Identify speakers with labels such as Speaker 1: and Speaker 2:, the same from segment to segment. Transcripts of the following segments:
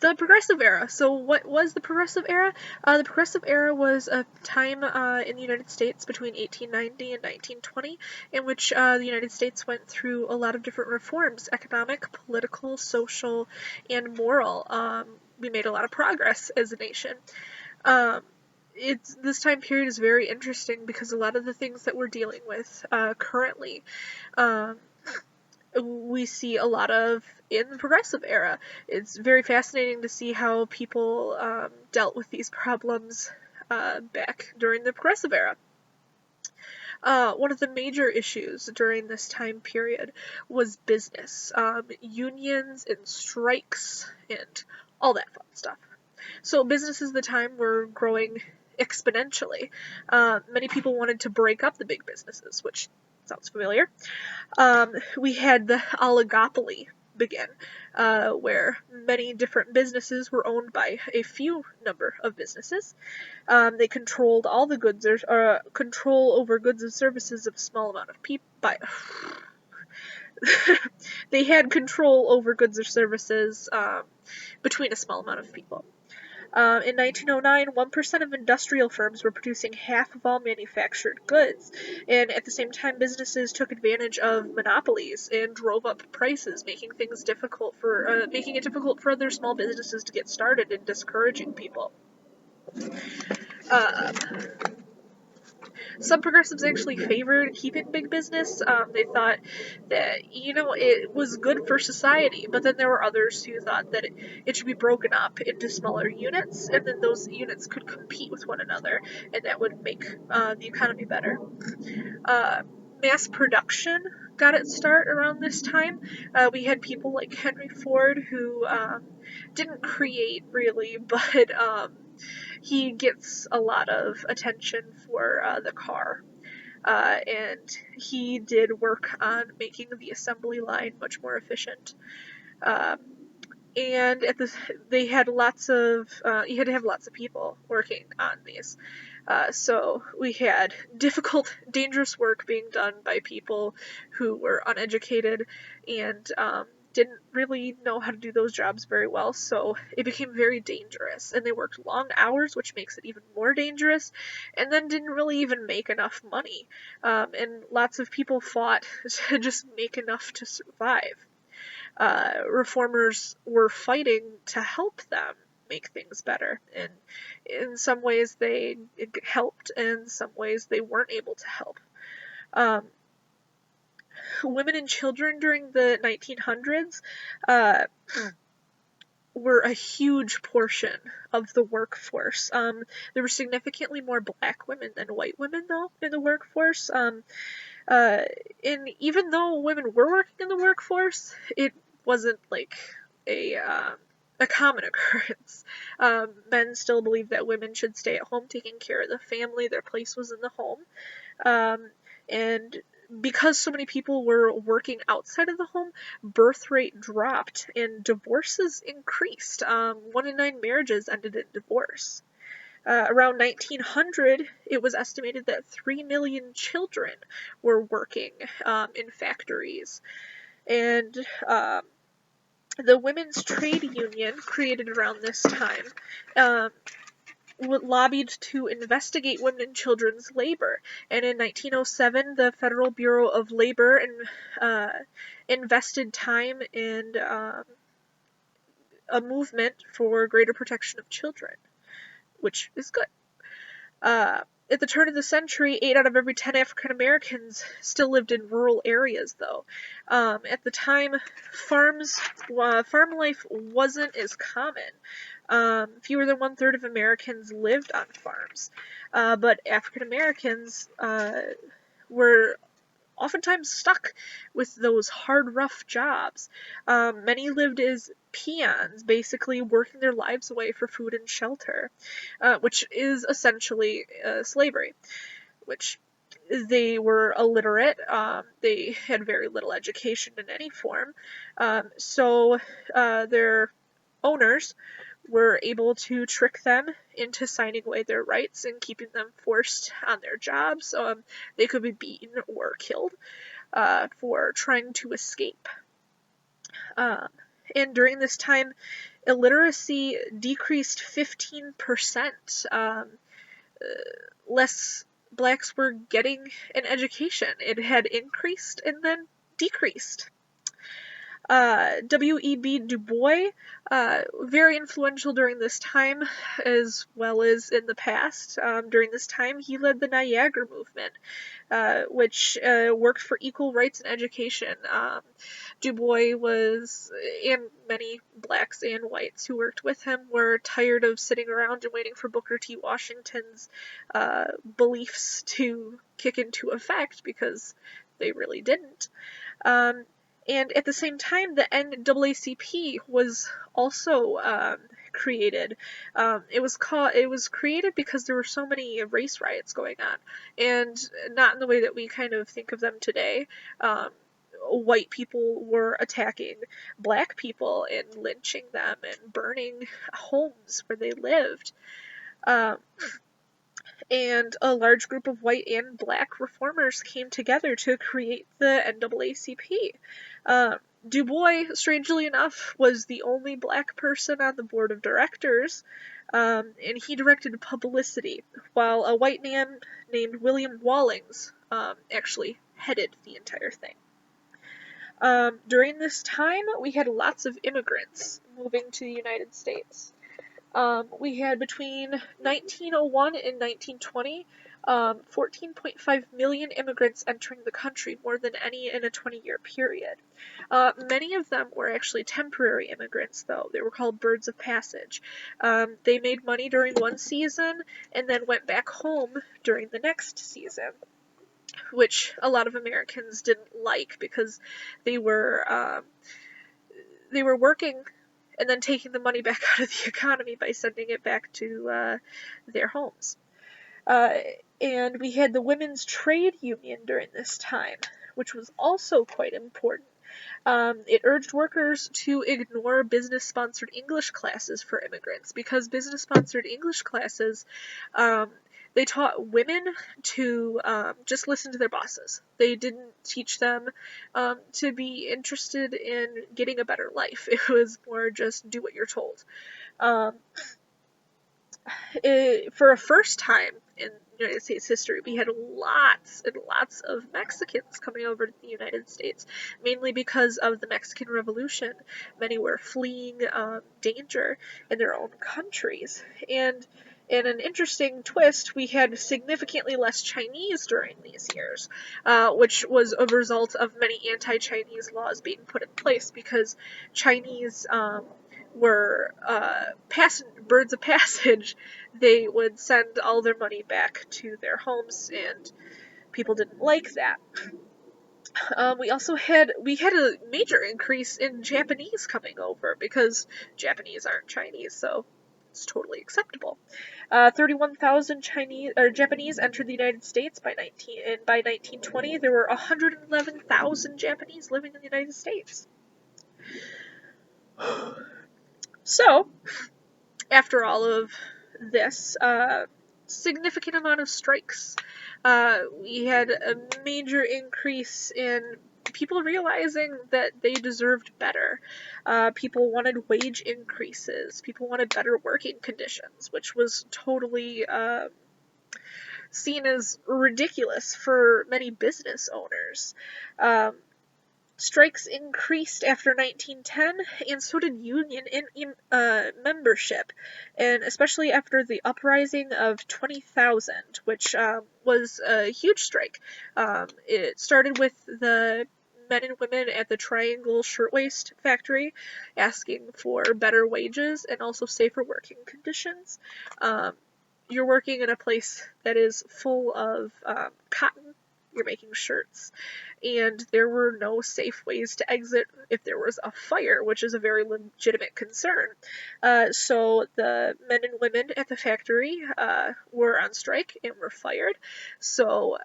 Speaker 1: The Progressive Era. So what was the Progressive Era? The Progressive Era was a time in the United States between 1890 and 1920 in which the United States went through a lot of different reforms, economic, political, social, and moral. We made a lot of progress as a nation. Um, this time period is very interesting because a lot of the things that we're dealing with currently um, we see a lot of in the Progressive Era. It's very fascinating to see how people dealt with these problems back during the Progressive Era. One of the major issues during this time period was business, unions and strikes and all that fun stuff. So businesses at the time were growing exponentially. Many people wanted to break up the big businesses, which sounds familiar. We had the oligopoly begin, where many different businesses were owned by a few number of businesses. They controlled all the goods or control over goods and services of a small amount of people. They had control over goods or services between a small amount of people. In 1909, 1% of industrial firms were producing half of all manufactured goods, and at the same time, businesses took advantage of monopolies and drove up prices, making it difficult for other small businesses to get started and discouraging people. Uh, some progressives actually favored keeping big business. They thought that, it was good for society, but then there were others who thought that it should be broken up into smaller units, and then those units could compete with one another, and that would make the economy better. Mass production got its start around this time. We had people like Henry Ford who didn't create really, but he gets a lot of attention for the car. And he did work on making the assembly line much more efficient. And they had you had to have lots of people working on these. So we had difficult, dangerous work being done by people who were uneducated and didn't really know how to do those jobs very well, so it became very dangerous. And they worked long hours, which makes it even more dangerous, and then didn't really even make enough money. And lots of people fought to just make enough to survive. Reformers were fighting to help them make things better. And in some ways they helped, and in some ways they weren't able to help. Women and children during the 1900s were a huge portion of the workforce. There were significantly more black women than white women, though, in the workforce. And even though women were working in the workforce, it wasn't like a common occurrence. Men still believed that women should stay at home taking care of the family. Their place was in the home. And because so many people were working outside of the home, birth rate dropped and divorces increased. 1 in 9 marriages ended in divorce. Around 1900, it was estimated that 3 million children were working in factories. And the Women's Trade Union, created around this time, lobbied to investigate women and children's labor. And in 1907, the Federal Bureau of Labor invested time in a movement for greater protection of children, which is good. At the turn of the century, 8 out of every 10 African Americans still lived in rural areas, though. At the time, farm life wasn't as common. Fewer than 1/3 of Americans lived on farms. But African Americans were oftentimes stuck with those hard, rough jobs. Many lived as peons, basically working their lives away for food and shelter, which is essentially slavery, which they were illiterate. They had very little education in any form. So their owners were able to trick them into signing away their rights and keeping them forced on their jobs. They could be beaten or killed for trying to escape. And during this time, illiteracy decreased 15%. Less blacks were getting an education. It had increased and then decreased. W.E.B. Du Bois, very influential during this time as well as in the past. During this time, he led the Niagara movement, which worked for equal rights and education. Du Bois and many blacks and whites who worked with him were tired of sitting around and waiting for Booker T. Washington's beliefs to kick into effect, because they really didn't. And at the same time, the NAACP was also created. It was created because there were so many race riots going on, and not in the way that we kind of think of them today. White people were attacking black people and lynching them and burning homes where they lived. And a large group of white and black reformers came together to create the NAACP. Du Bois, strangely enough, was the only black person on the board of directors, and he directed publicity, while a white man named William Wallings actually headed the entire thing. During this time, we had lots of immigrants moving to the United States. We had between 1901 and 1920, 14.5 million immigrants entering the country, more than any in a 20-year period. Many of them were actually temporary immigrants, though. They were called birds of passage. They made money during one season and then went back home during the next season, which a lot of Americans didn't like, because they were working and then taking the money back out of the economy by sending it back to their homes. And we had the Women's Trade Union during this time, which was also quite important. It urged workers to ignore business-sponsored English classes for immigrants, because business-sponsored English classes, they taught women to just listen to their bosses. They didn't teach them to be interested in getting a better life. It was more just do what you're told. For a first time in United States history, we had lots and lots of Mexicans coming over to the United States, mainly because of the Mexican Revolution. Many were fleeing danger in their own countries. And in an interesting twist, we had significantly less Chinese during these years, which was a result of many anti-Chinese laws being put in place, because Chinese were birds of passage. They would send all their money back to their homes, and people didn't like that. We had a major increase in Japanese coming over, because Japanese aren't Chinese, so it's totally acceptable. 31,000 Japanese entered the United States by 1920. There were 111,000 Japanese living in the United States. So, after all of this, significant amount of strikes. We had a major increase in people realizing that they deserved better. People wanted wage increases. People wanted better working conditions, which was totally seen as ridiculous for many business owners. Strikes increased after 1910, and so did union membership, and especially after the uprising of 20,000, which was a huge strike. It started with the men and women at the Triangle Shirtwaist Factory asking for better wages and also safer working conditions. You're working in a place that is full of cotton. You're making shirts, and there were no safe ways to exit if there was a fire, which is a very legitimate concern. So the men and women at the factory were on strike and were fired. So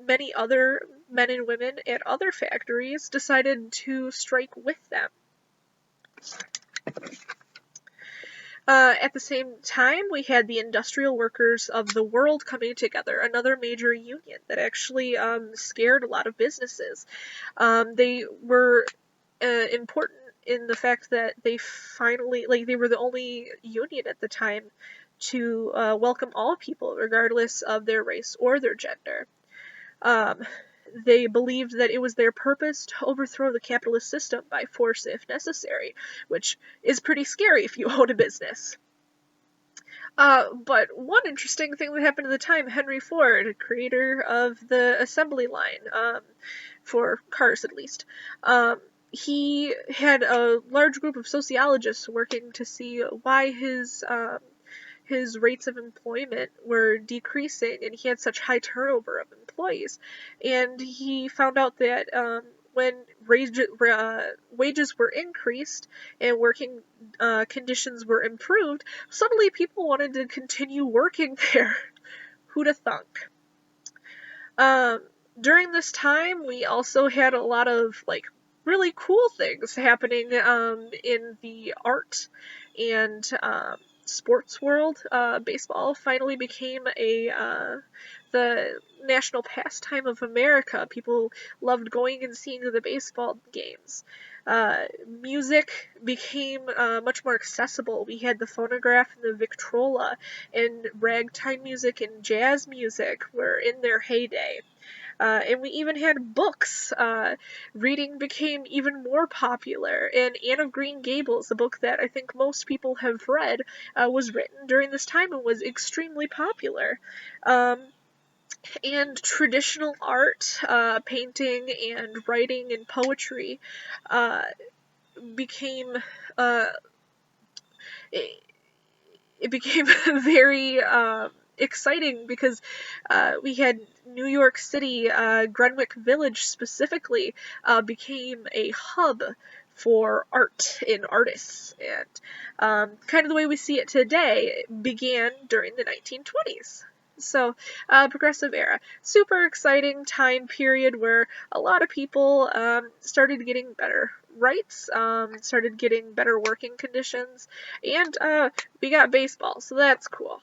Speaker 1: many other men and women at other factories decided to strike with them. At the same time, we had the Industrial Workers of the World coming together, another major union that actually scared a lot of businesses. They were important in the fact that they finally, like, they were the only union at the time to welcome all people, regardless of their race or their gender. Um, they believed that it was their purpose to overthrow the capitalist system by force if necessary, which is pretty scary if you own a business. But one interesting thing that happened at the time, Henry Ford, creator of the assembly line, for cars at least, he had a large group of sociologists working to see why his rates of employment were decreasing and he had such high turnover of employees. And he found out that when wages were increased and working conditions were improved, suddenly people wanted to continue working there. Who'd have thunk? Um, During this time, we also had a lot of like really cool things happening in the art and sports world. Baseball finally became the national pastime of America. People loved going and seeing the baseball games. Music became much more accessible. We had the phonograph and the Victrola, and ragtime music and jazz music were in their heyday. And we even had books. Reading became even more popular, and Anne of Green Gables, a book that I think most people have read, was written during this time and was extremely popular. Um, and traditional art, painting and writing and poetry, uh, became uh, it, it became very exciting because we had New York City, Greenwich Village specifically, became a hub for art and artists. And kind of the way we see it today began during the 1920s. So, progressive era. Super exciting time period where a lot of people started getting better rights, started getting better working conditions, and we got baseball, so that's cool.